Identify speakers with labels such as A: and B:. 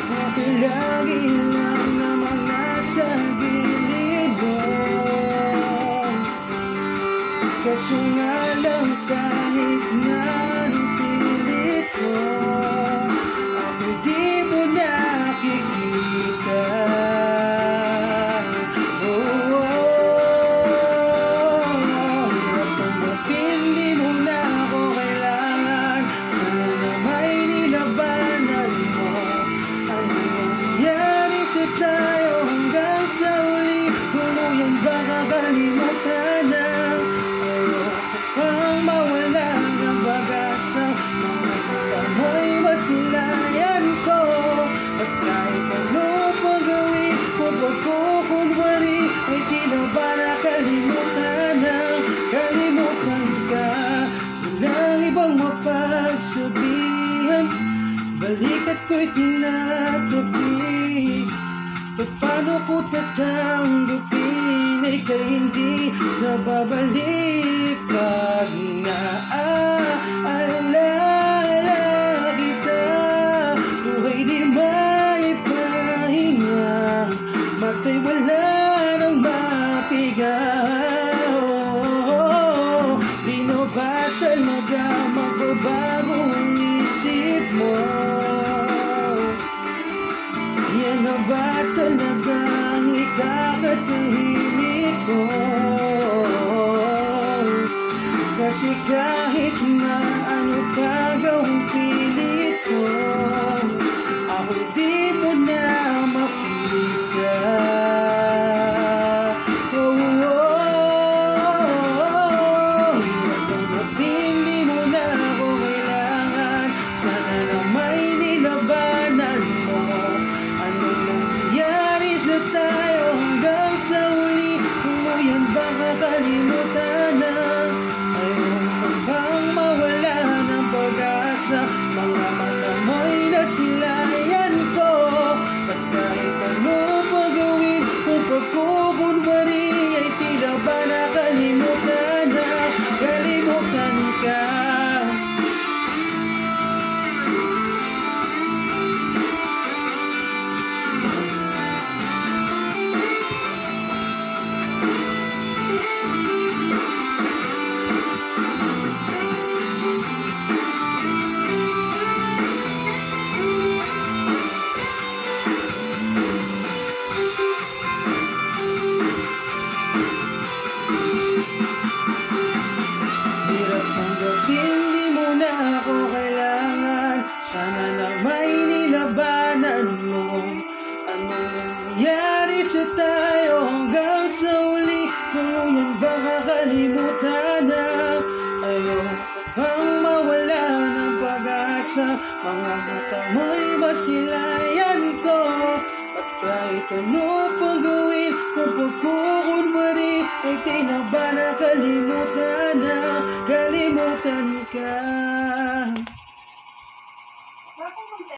A: Ako'y lagi lang namang nasa gilid mo. Kaso nga lang kahit na anong pilit ko, ako'y di mo nakikita. Hirap tanggapin, di mo na ako kailangan. Sana na may nilabanan mo. Ano nangyari sa tayo hanggang sa uli? Tuluyan ba kakalimutan na? Pang mawala ng bagasang mga mata mo'y masilayan ko. At kahit ano pang gawin ko, pagkukunwari ay tila ba nakalimutan na. Kalimutan ka, walang ibang mapagsabihan. Balikat ko'y tinatabi. Paano ko tatanggapin ay ika'y hindi nababalik? Pag naaalala kita, buhay di maipahinga, mata'y wala nang mapiga. Di na ba talaga magbabago ang isip mo? Yan na ba talagang ikakatahimik ko? Kasi kahit na ano pa gawing pilit ko, ako di mo na makita. Hirap tanggapin, di mo na ako kailangan. Sana na may nilabanan mo. Anong nangyari sa tayo hanggang sa uli? Tuluyan ba kakalimutan na? Ayoko bang mawala ng pag-asa? Mga mata mo'y nasilayan ko. At kahit ano pa gawin kung pagkukunwari ay tila ba nakalimutan na. Kalimutan ka. Hirap tanggapin, di mo na ako kailangan. Sana na may nilabanan mo. Anong nangyari sa tayo hanggang sa uli? Tuluyan ba kakalimutan na? Ayoko bang mawala ng pag-asa? Mga mata mo'y masilayan ko. At kahit ano pang gawin kung pagkukunwari ay tila ba nakalimutan na. Kalimutan ka.